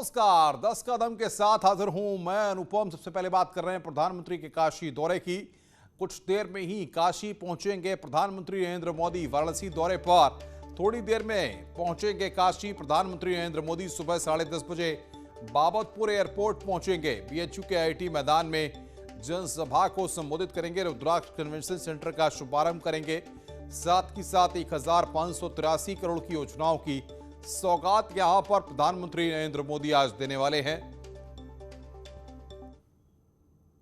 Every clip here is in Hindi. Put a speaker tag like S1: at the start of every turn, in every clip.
S1: नमस्कार, 10 कदम के साथ हाजिर हूं मैं अनुपम। सबसे पहले बात कर रहे हैं प्रधानमंत्री के काशी दौरे की। कुछ देर में ही काशी पहुंचेंगे प्रधानमंत्री नरेंद्र मोदी। वाराणसी दौरे पर थोड़ी देर में पहुंचेंगे काशी प्रधानमंत्री नरेंद्र मोदी। सुबह 10:30 बजे बाबतपुर एयरपोर्ट पहुंचेंगे। बीएचयू के आईआईटी मैदान में जनसभा को संबोधित करेंगे। रुद्राक्ष कन्वेंशन सेंटर का शुभारंभ करेंगे। साथ ही साथ 1583 करोड़ की योजनाओं की सौगात यहां पर प्रधानमंत्री नरेंद्र मोदी आज देने वाले हैं।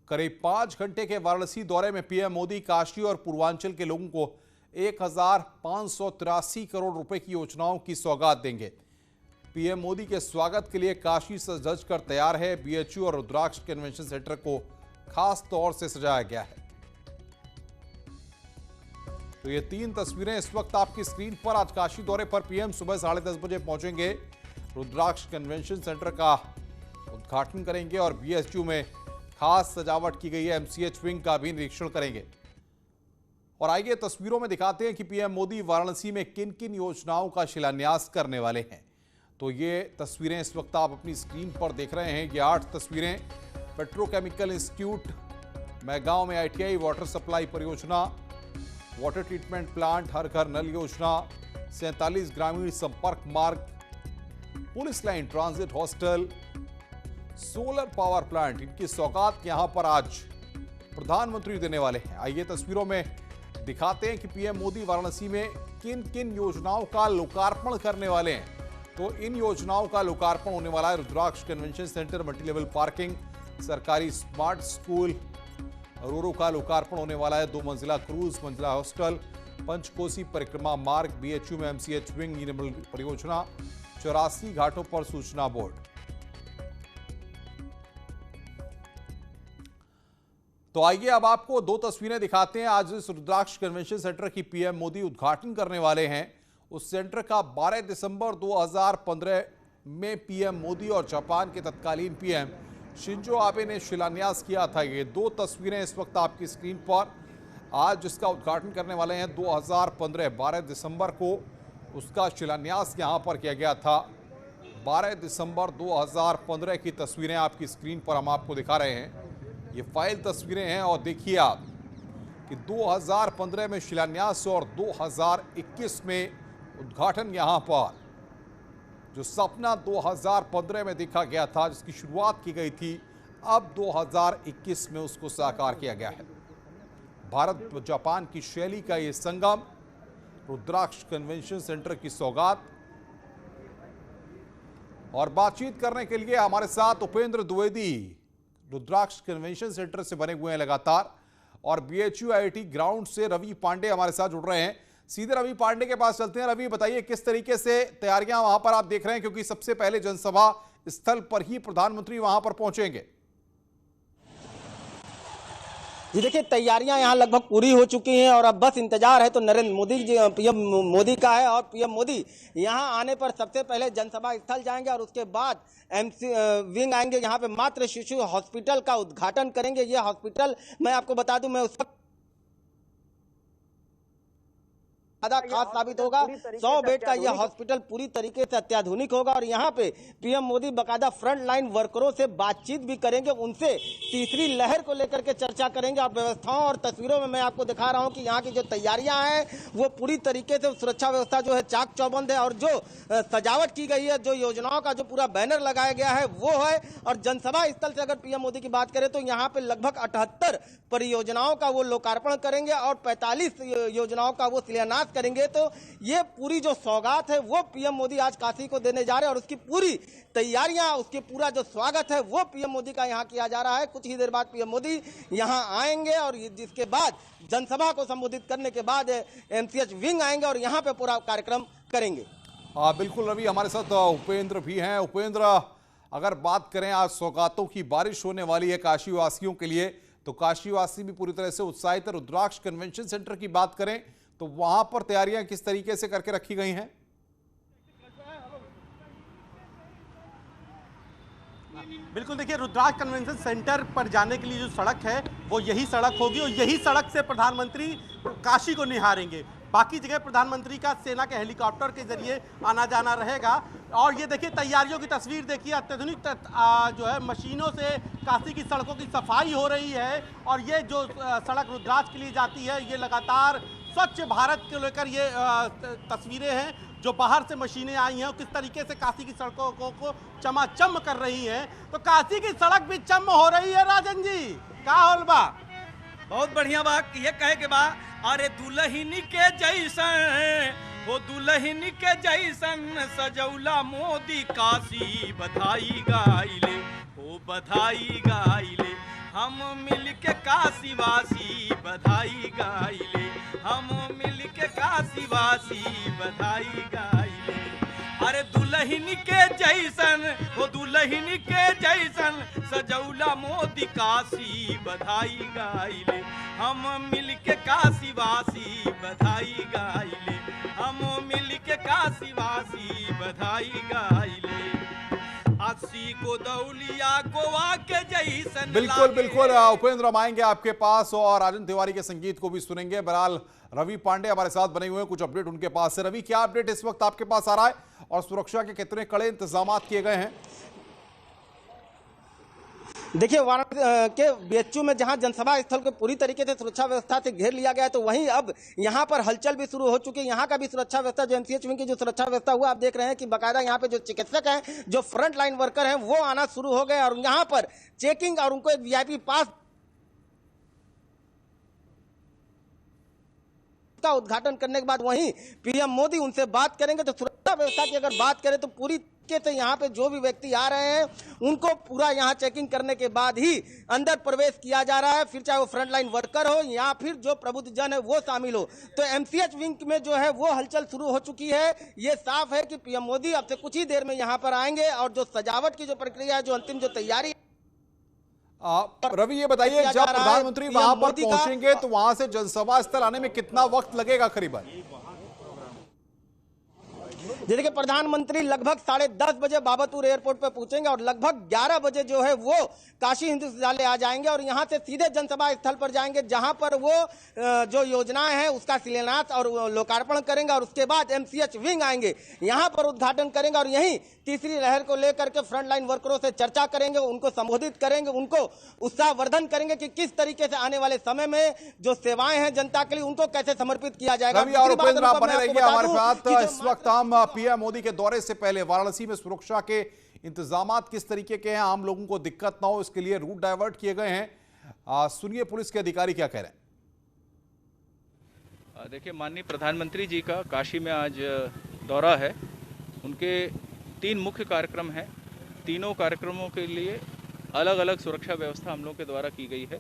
S1: करीब 5 घंटे के वाराणसी दौरे में पीएम मोदी काशी और पूर्वांचल के लोगों को 1583 करोड़ रुपए की योजनाओं की सौगात देंगे। पीएम मोदी के स्वागत के लिए काशी सज कर तैयार है। बीएचयू और रुद्राक्ष कन्वेंशन सेंटर को खास तौर से सजाया गया है। तो ये 3 तस्वीरें इस वक्त आपकी स्क्रीन पर। आज काशी दौरे पर पीएम सुबह 10:30 बजे पहुंचेंगे। रुद्राक्ष कन्वेंशन सेंटर का उद्घाटन करेंगे और बीएचयू में खास सजावट की गई है। एमसीएच विंग का भी निरीक्षण करेंगे। और आइए तस्वीरों में दिखाते हैं कि पीएम मोदी वाराणसी में किन किन योजनाओं का शिलान्यास करने वाले हैं। तो ये तस्वीरें इस वक्त आप अपनी स्क्रीन पर देख रहे हैं। ये 8 तस्वीरें। पेट्रोकेमिकल इंस्टीट्यूट, मैगांव में आईटीआई वाटर सप्लाई परियोजना, वाटर ट्रीटमेंट प्लांट, हर घर नल योजना, 47 ग्रामीण संपर्क मार्ग, police line, transit hostel, solar power plant, इनकी सौगात यहां पर आज प्रधानमंत्री देने वाले हैं। आइए तस्वीरों में दिखाते हैं कि पीएम मोदी वाराणसी में किन किन योजनाओं का लोकार्पण करने वाले हैं। तो इन योजनाओं का लोकार्पण होने वाला है। रुद्राक्ष कन्वेंशन सेंटर, मल्टीलेवल पार्किंग, सरकारी स्मार्ट स्कूल, रोरो का लोकार्पण होने वाला है। 2 मंजिला क्रूज, मंजिला हॉस्टल, पंचकोसी परिक्रमा मार्ग, बीएचयू में एमसीएच विंग निर्मल परियोजना, 84 घाटों पर सूचना बोर्ड। तो आइए अब आपको 2 तस्वीरें दिखाते हैं। आज इस रुद्राक्ष कन्वेंशन सेंटर की पीएम मोदी उद्घाटन करने वाले हैं। उस सेंटर का 12 दिसंबर 2015 में पीएम मोदी और जापान के तत्कालीन पीएम शिंजो आबे ने शिलान्यास किया था। ये 2 तस्वीरें इस वक्त आपकी स्क्रीन पर। आज जिसका उद्घाटन करने वाले हैं 2015 12 दिसंबर को उसका शिलान्यास यहां पर किया गया था। 12 दिसंबर 2015 की तस्वीरें आपकी स्क्रीन पर हम आपको दिखा रहे हैं। ये फाइल तस्वीरें हैं और देखिए आप कि 2015 में शिलान्यास और 2021 में उद्घाटन। यहां पर जो सपना 2015 में देखा गया था, जिसकी शुरुआत की गई थी, अब 2021 में उसको साकार किया गया है। भारत व जापान की शैली का यह संगम, रुद्राक्ष कन्वेंशन सेंटर की सौगात। और बातचीत करने के लिए हमारे साथ उपेंद्र द्विवेदी रुद्राक्ष कन्वेंशन सेंटर से बने हुए हैं लगातार, और बीएचयू आईआईटी ग्राउंड से रवि पांडे हमारे साथ जुड़ रहे हैं। सीधे रवि पांडे के पास चलते हैं। रवि, बताइए किस तरीके से तैयारियां वहां पर आप देख रहे हैं, क्योंकि सबसे पहले जनसभा स्थल पर ही प्रधानमंत्री वहां पर पहुंचेंगे।
S2: जी देखिए, तैयारियां यहां लगभग पूरी हो चुकी हैं और अब बस इंतजार है तो नरेंद्र मोदी जी, पीएम मोदी का है। और पीएम मोदी यहां आने पर सबसे पहले जनसभा स्थल जाएंगे और उसके बाद एमसी विंग आएंगे। यहां पे मातृ शिशु हॉस्पिटल का उद्घाटन करेंगे। ये हॉस्पिटल मैं आपको बता दूं, मैं उस वक्त खास साबित होगा। 100 बेड का यह हॉस्पिटल पूरी तरीके से अत्याधुनिक होगा और यहाँ पे पीएम मोदी बकायदा फ्रंट लाइन वर्करों से बातचीत भी करेंगे, उनसे तीसरी लहर को लेकर के चर्चा करेंगे। और व्यवस्थाओं और तस्वीरों में मैं आपको दिखा रहा हूँ कि यहाँ की जो तैयारियां हैं वो पूरी तरीके से सुरक्षा व्यवस्था जो है चाक चौबंद है। और जो सजावट की गई है, जो योजनाओं का जो पूरा बैनर लगाया गया है वो है। और जनसभा स्थल से अगर पीएम मोदी की बात करें तो यहाँ पे लगभग 78 परियोजनाओं का वो लोकार्पण करेंगे और 45 योजनाओं का वो शिलान्यास करेंगे। तो ये पूरी जो सौगात है वो पीएम मोदी आज काशी को देने जा रहे हैं और उसकी पूरी तैयारियां, उसकी पूरा जो स्वागत है वो पीएम मोदी का यहां किया जा रहा है। कुछ ही देर बाद पीएम मोदी यहां आएंगे और जिसके बाद जनसभा को संबोधित करने के बाद एमसीएच विंग आएंगे और यहां पे पूरा कार्यक्रम करेंगे।
S1: बिल्कुल रवि, हमारे साथ उपेंद्र भी हैं। उपेंद्र, अगर बात करें आज सौगातों की बारिश होने वाली है काशी वासियों के लिए, तो काशी वासी भी पूरी तरह से उत्साहित है। रुद्राक्ष कन्वेंशन सेंटर की बात करें तो वहां पर तैयारियां किस तरीके से करके रखी गई हैं?
S3: बिल्कुल, देखिए रुद्राक्ष कन्वेंशन सेंटर पर जाने के लिए जो सड़क है वो यही सड़क होगी और यही सड़क से प्रधानमंत्री काशी को निहारेंगे। बाकी जगह प्रधानमंत्री का सेना के हेलीकॉप्टर के जरिए आना जाना रहेगा। और ये देखिए तैयारियों की तस्वीर देखिए, अत्याधुनिक जो है मशीनों से काशी की सड़कों की सफाई हो रही है। और ये जो सड़क रुद्राक्ष के लिए जाती है, ये लगातार स्वच्छ भारत को लेकर ये तस्वीरें हैं जो बाहर से मशीनें आई हैं और किस तरीके से काशी की सड़कों को चमाचम कर रही हैं। तो काशी की सड़क भी चम हो रही है। राजन जी का होल बा?
S4: बहुत बढ़िया बा। ये कहे के बा, अरे दुल्हन के जैसन हो, दुल्हन के जैसन सजौला मोदी काशी बधाई गाइले, हो बधाई गाइले, हम मिल के काशी वासी बधाई गाइले, हम मिल के काशी वासी बधाई गाइले। अरे दुल्हन के जैसन हो, दुल्हन के जैसन सजौला मोदी काशी बधाई गाइले, हम मिल के काशी वासी बधाई गाइले, हम मिल के काशी वासी बधाई गाइले। अस्सी को दौलिया गोवा के जैसन।
S1: बिल्कुल बिल्कुल उपेंद्र, हम आएंगे आपके पास और राजन तिवारी के संगीत को भी सुनेंगे। बहरहाल रवि पांडे हमारे साथ बने हुए हैं, कुछ अपडेट उनके पास है। रवि, क्या अपडेट इस वक्त आपके पास आ रहा है और सुरक्षा के कितने कड़े इंतजाम किए गए हैं?
S2: देखिए, वाराणसी के बीएचयू में जहां जनसभा स्थल को पूरी तरीके से सुरक्षा व्यवस्था से घेर लिया गया है, तो वहीं अब यहां पर हलचल भी शुरू हो चुकी है। यहां का भी सुरक्षा व्यवस्था, जो एमसीएच विंग की जो सुरक्षा व्यवस्था हुआ, आप देख रहे हैं कि बाकायदा यहां पे जो चिकित्सक हैं, जो फ्रंट लाइन वर्कर हैं, वो आना शुरू हो गए और यहां पर चेकिंग और उनको एक वीआईपी पास का उद्घाटन करने के बाद वहीं पीएम मोदी उनसे बात करेंगे। तो सुरक्षा व्यवस्था की अगर बात करें तो पूरी से यहाँ पे जो भी व्यक्ति आ रहे हैं उनको पूरा यहाँ चेकिंग करने के बाद ही अंदर प्रवेश किया जा रहा है, फिर चाहे वो फ्रंटलाइन वर्कर हो या फिर जो प्रबुद्ध जन है वो शामिल हो। तो एमसीएच विंग में जो है वो हलचल शुरू हो चुकी है। ये साफ है कि पीएम मोदी अब से कुछ ही देर में यहाँ पर आएंगे और जो सजावट की जो प्रक्रिया है, जो अंतिम जो तैयारी।
S1: रवि, ये बताइए, जब प्रधानमंत्री वहां पर पहुंचेंगे तो वहां से जनसभा स्थल आने में कितना वक्त लगेगा करीबन?
S2: देखिए, प्रधानमंत्री लगभग 10:30 बजे बाबतपुर एयरपोर्ट पर पहुंचेंगे और लगभग 11 बजे जो है वो काशी हिंदू विश्वविद्यालय आ जाएंगे और यहां से सीधे जनसभा स्थल पर जाएंगे, जहां पर वो जो योजनाएं हैं उसका शिलान्यास और लोकार्पण करेंगे। और उसके बाद एमसीएच विंग आएंगे, यहां पर उद्घाटन करेंगे और यहीं तीसरी लहर को लेकर के फ्रंटलाइन वर्करों से चर्चा करेंगे, उनको संबोधित करेंगे, उनको उत्साहवर्धन करेंगे कि किस तरीके से आने वाले समय में जो सेवाएं हैं जनता के लिए उनको कैसे समर्पित किया जाएगा।
S1: रवि और उपेंद्र, आप बने रहिए हमारे साथ। इस वक्त हम पीएम मोदी के दौरे से पहले वाराणसी में सुरक्षा के इंतजामात किस तरीके के हैं, आम लोगों को दिक्कत ना हो इसके लिए रूट डाइवर्ट किए गए हैं। सुनिए पुलिस के अधिकारी क्या कह रहे हैं।
S5: देखिए, माननीय प्रधानमंत्री जी का काशी में आज दौरा है। उनके 3 मुख्य कार्यक्रम हैं। तीनों कार्यक्रमों के लिए अलग अलग सुरक्षा व्यवस्था हम लोग के द्वारा की गई है।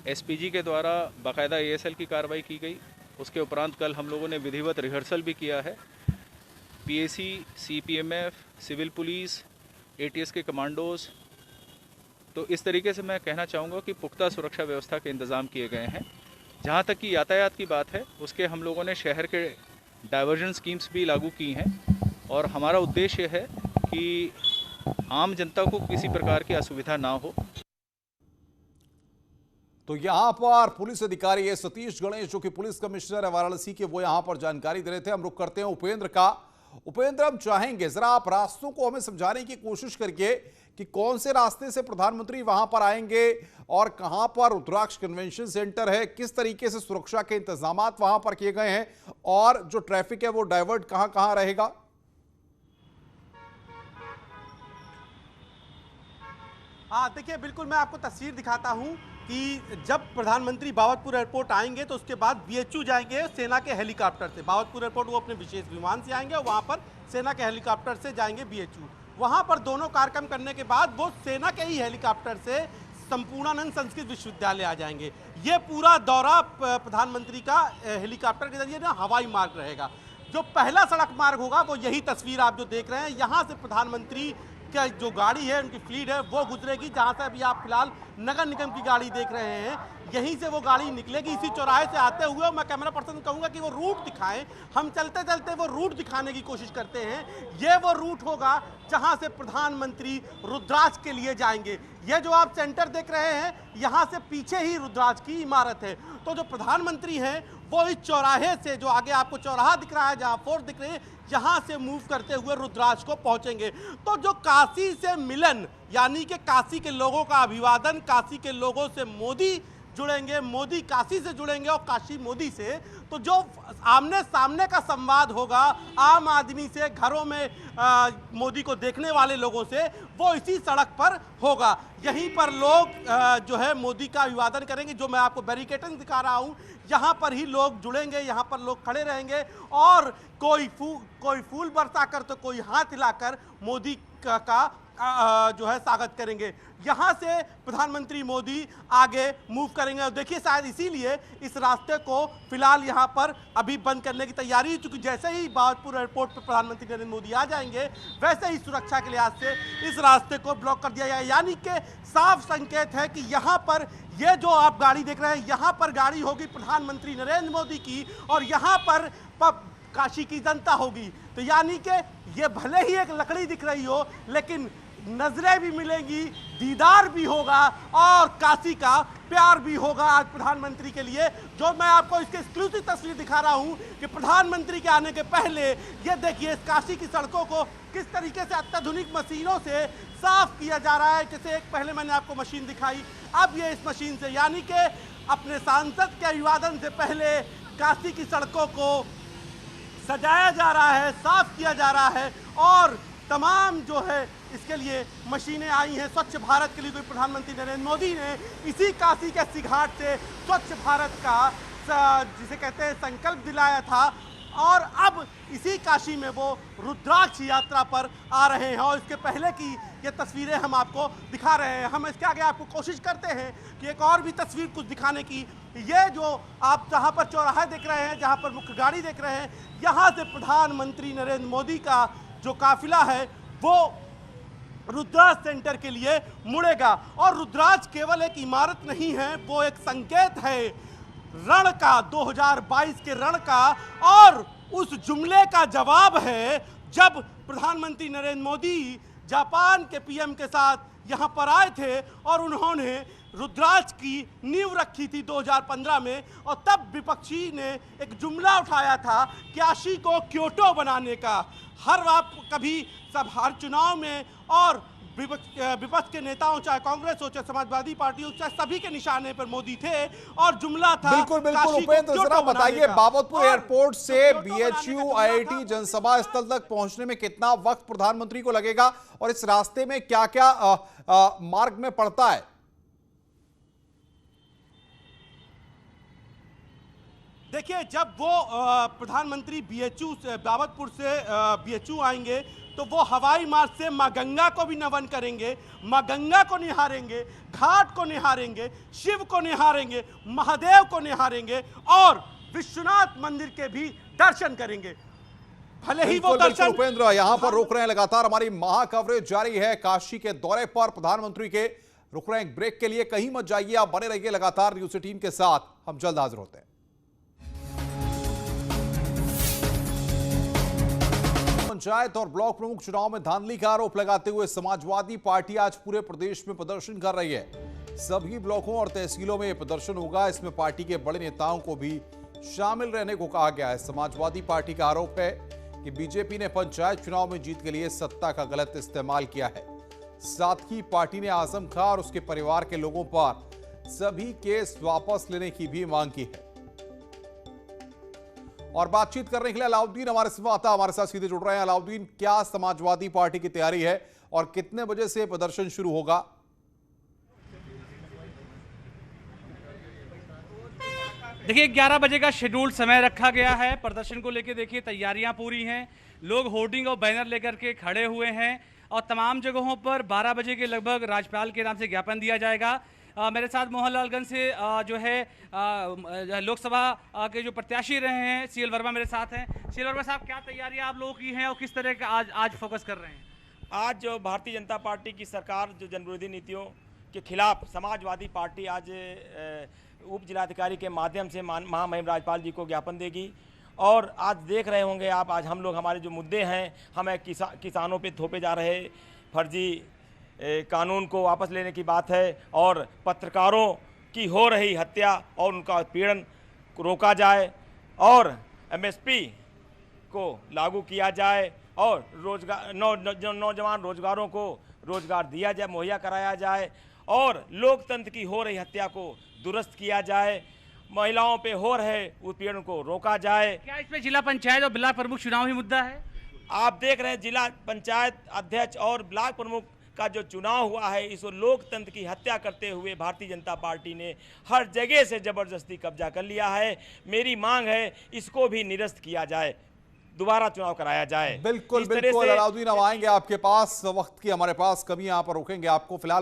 S5: एसपीजी के द्वारा बाकायदा एएसएल की कार्रवाई की गई। उसके उपरांत कल हम लोगों ने विधिवत रिहर्सल भी किया है। पीएसी, सीपीएमएफ, सिविल पुलिस, एटीएस के कमांडोज, तो इस तरीके से मैं कहना चाहूँगा कि पुख्ता सुरक्षा व्यवस्था के इंतज़ाम किए गए हैं। जहाँ तक कि यातायात की बात है, उसके हम लोगों ने शहर के डाइवर्जन स्कीम्स भी लागू की हैं और हमारा उद्देश्य है कि आम जनता को किसी प्रकार की असुविधा ना हो।
S1: तो यहां पर पुलिस अधिकारी है सतीश गणेश, जो कि पुलिस कमिश्नर है वाराणसी के, वो यहां पर जानकारी दे रहे थे। हम रुक करते हैं उपेंद्र का। उपेंद्र, हम चाहेंगे जरा आप रास्तों को हमें समझाने की कोशिश करिए कि कौन से रास्ते से प्रधानमंत्री वहां पर आएंगे और कहां पर रुद्राक्ष कन्वेंशन सेंटर है, किस तरीके से सुरक्षा के इंतजाम वहां पर किए गए हैं और जो ट्रैफिक है वो डाइवर्ट कहां कहां रहेगा।
S3: देखिए, बिल्कुल मैं आपको तस्वीर दिखाता हूं कि जब प्रधानमंत्री बाबतपुर एयरपोर्ट आएंगे तो उसके बाद बीएचयू जाएंगे सेना के हेलीकॉप्टर से। बाबतपुर एयरपोर्ट वो अपने विशेष विमान से आएंगे और वहां पर सेना के हेलीकॉप्टर से जाएंगे बीएचयू। वहां पर दोनों कार्यक्रम करने के बाद वो सेना के ही हेलीकॉप्टर से संपूर्णानंद संस्कृत विश्वविद्यालय आ जाएंगे। ये पूरा दौरा प्रधानमंत्री का हेलीकॉप्टर के जरिए ना हवाई मार्ग रहेगा। जो पहला सड़क मार्ग होगा वो यही तस्वीर आप जो देख रहे हैं, यहाँ से प्रधानमंत्री उनका जो गाड़ी है, उनकी फ्लीट है, वो गुजरेगी। जहां से अभी आप फिलहाल नगर निगम की गाड़ी देख रहे हैं, यहीं से वो गाड़ी निकलेगी इसी चौराहे से आते हुए। और मैं कैमरा पर्सन कहूंगा कि वो रूट दिखाएं। हम चलते चलते वो रूट दिखाने की कोशिश करते हैं। ये वो रूट होगा जहां से प्रधानमंत्री रुद्राक्ष के लिए जाएंगे। ये जो आप सेंटर देख रहे हैं, यहाँ से पीछे ही रुद्राक्ष की इमारत है। तो जो प्रधानमंत्री हैं वो इस चौराहे से, जो आगे आपको चौराहा दिख रहा है, जहाँ फोर्ट दिख रही है, यहाँ से मूव करते हुए रुद्राक्ष को पहुंचेंगे। तो जो काशी से मिलन, यानी कि काशी के लोगों का अभिवादन, काशी के लोगों से मोदी जुड़ेंगे, मोदी काशी से जुड़ेंगे और काशी मोदी से, तो जो आमने सामने का संवाद होगा आम आदमी से, घरों में मोदी को देखने वाले लोगों से, वो इसी सड़क पर होगा। यहीं पर लोग जो है मोदी का अभिवादन करेंगे। जो मैं आपको बैरिकेडिंग दिखा रहा हूँ, यहाँ पर ही लोग जुड़ेंगे, यहाँ पर लोग खड़े रहेंगे और कोई फूल बरसाकर तो कोई हाथ हिलाकर मोदी का जो है स्वागत करेंगे। यहाँ से प्रधानमंत्री मोदी आगे मूव करेंगे। और देखिए, शायद इसीलिए इस रास्ते को फिलहाल यहाँ पर अभी बंद करने की तैयारी, क्योंकि जैसे ही बागतपुर एयरपोर्ट पर प्रधानमंत्री नरेंद्र मोदी आ जाएंगे, वैसे ही सुरक्षा के लिहाज से इस रास्ते को ब्लॉक कर दिया जाएगा। यानी कि साफ संकेत है कि यहाँ पर ये जो आप गाड़ी देख रहे हैं, यहाँ पर गाड़ी होगी प्रधानमंत्री नरेंद्र मोदी की और यहाँ पर काशी की जनता होगी। तो यानी कि ये भले ही एक लकड़ी दिख रही हो, लेकिन नजरें भी मिलेंगी, दीदार भी होगा और काशी का प्यार भी होगा आज प्रधानमंत्री के लिए। जो मैं आपको इसके एक्सक्लूसिव तस्वीर दिखा रहा हूं कि प्रधानमंत्री के आने के पहले ये देखिए इस काशी की सड़कों को किस तरीके से अत्याधुनिक मशीनों से साफ किया जा रहा है। जैसे एक पहले मैंने आपको मशीन दिखाई, अब ये इस मशीन से, यानी कि अपने सांसद के अभिवादन से पहले काशी की सड़कों को सजाया जा रहा है, साफ किया जा रहा है और तमाम जो है इसके लिए मशीनें आई हैं। स्वच्छ भारत के लिए कोई प्रधानमंत्री नरेंद्र मोदी ने इसी काशी के अस्सी घाट से स्वच्छ भारत का जिसे कहते हैं संकल्प दिलाया था और अब इसी काशी में वो रुद्राक्ष यात्रा पर आ रहे हैं और इसके पहले की ये तस्वीरें हम आपको दिखा रहे हैं। हम इसके आगे आपको कोशिश करते हैं कि एक और भी तस्वीर कुछ दिखाने की। ये जो आप जहाँ पर चौराहा देख रहे हैं, जहाँ पर मुख्य गाड़ी देख रहे हैं, यहाँ से प्रधानमंत्री नरेंद्र मोदी का जो काफिला है वो रुद्राक्ष सेंटर के लिए मुड़ेगा। और रुद्राक्ष केवल एक इमारत नहीं है, वो एक संकेत है रण का, 2022 के रण का, और उस जुमले का जवाब है जब प्रधानमंत्री नरेंद्र मोदी जापान के पीएम के साथ यहाँ पर आए थे और उन्होंने रुद्राक्ष की नींव रखी थी 2015 में। और तब विपक्षी ने एक जुमला उठाया था काशी को क्योटो बनाने का। कभी हर चुनाव में और विपक्ष के नेताओं, चाहे कांग्रेस हो, चाहे समाजवादी पार्टी हो, चाहे सभी के निशाने पर मोदी थे और जुमला था।
S1: बिल्कुल बिल्कुल उपेंद्र, जरा बताइए बाबतपुर एयरपोर्ट से बीएचयू आईआईटी जनसभा स्थल तक पहुंचने में कितना वक्त प्रधानमंत्री को लगेगा और इस रास्ते में क्या क्या मार्ग में पड़ता है?
S3: देखिए, जब वो प्रधानमंत्री बाबतपुर से बीएचयू आएंगे तो वो हवाई मार्ग से मां गंगा को भी नमन करेंगे, मां गंगा को निहारेंगे, घाट को निहारेंगे, शिव को निहारेंगे, महादेव को निहारेंगे और विश्वनाथ मंदिर के भी दर्शन करेंगे। भले ही वो दर्शन।
S1: उपेंद्र, यहां पर रोक रहे हैं लगातार, हमारी महा कवरेज जारी है काशी के दौरे पर प्रधानमंत्री के। रुक रहे हैं ब्रेक के लिए, कहीं मत जाइए, आप बने रहिए लगातार न्यूज़ 18 के साथ। हम जल्द हाजिर होते हैं। पंचायत और ब्लॉक प्रमुख चुनाव में धांधली का आरोप लगाते हुए समाजवादी पार्टी आज पूरे प्रदेश में प्रदर्शन कर रही है। सभी ब्लॉकों और तहसीलों में यह प्रदर्शन होगा। इसमें पार्टी के बड़े नेताओं को भी शामिल रहने को कहा गया है। समाजवादी पार्टी का आरोप है कि बीजेपी ने पंचायत चुनाव में जीत के लिए सत्ता का गलत इस्तेमाल किया है। साथ ही पार्टी ने आजम खां और उसके परिवार के लोगों पर सभी केस वापस लेने की भी मांग की है। और बातचीत करने के लिए अलाउद्दीन हमारे साथ सीधे जुड़ रहे हैं। अलाउद्दीन, क्या समाजवादी पार्टी की तैयारी है और कितने बजे से प्रदर्शन शुरू होगा?
S6: देखिए, 11 बजे का शेड्यूल समय रखा गया है। प्रदर्शन को लेकर देखिए तैयारियां पूरी हैं। लोग होर्डिंग और बैनर लेकर के खड़े हुए हैं और तमाम जगहों पर 12 बजे के लगभग राज्यपाल के नाम से ज्ञापन दिया जाएगा। मेरे साथ मोहनलालगंज से जो है लोकसभा के जो प्रत्याशी रहे हैं सीएल वर्मा मेरे साथ हैं। सीएल वर्मा साहब, क्या तैयारियां आप लोगों की हैं और किस तरह का आज फोकस कर रहे हैं?
S7: आज जो भारतीय जनता पार्टी की सरकार जो जनविरोधी नीतियों के खिलाफ समाजवादी पार्टी आज उप जिलाधिकारी के माध्यम से महामहिम राज्यपाल जी को ज्ञापन देगी। और आज देख रहे होंगे आप, आज हम लोग हमारे जो मुद्दे हैं, हमें किसानों पे थोपे जा रहे फर्जी कानून को वापस लेने की बात है, और पत्रकारों की हो रही हत्या और उनका उत्पीड़न रोका जाए, और एमएसपी को लागू किया जाए, और रोजगार नौजवान रोजगारों को रोजगार दिया जाए, मुहैया कराया जाए, और लोकतंत्र की हो रही हत्या को दुरुस्त किया जाए, महिलाओं पे हो रहे उत्पीड़न को रोका जाए।
S6: क्या इसमें जिला पंचायत और ब्लॉक प्रमुख चुनाव ही मुद्दा है?
S7: आप देख रहे हैं जिला पंचायत अध्यक्ष और ब्लॉक प्रमुख का जो चुनाव हुआ है, इस लोकतंत्र की हत्या करते हुए भारतीय जनता पार्टी ने हर जगह से जबरदस्ती कब्जा कर लिया है। मेरी मांग है इसको भी निरस्त किया जाए, दोबारा चुनाव कराया जाए।
S1: बिल्कुल बिल्कुल अलाउद्दीन, अब आएंगे आपके पास, वक्त की हमारे पास कमी, यहाँ पर रोकेंगे आपको फिलहाल।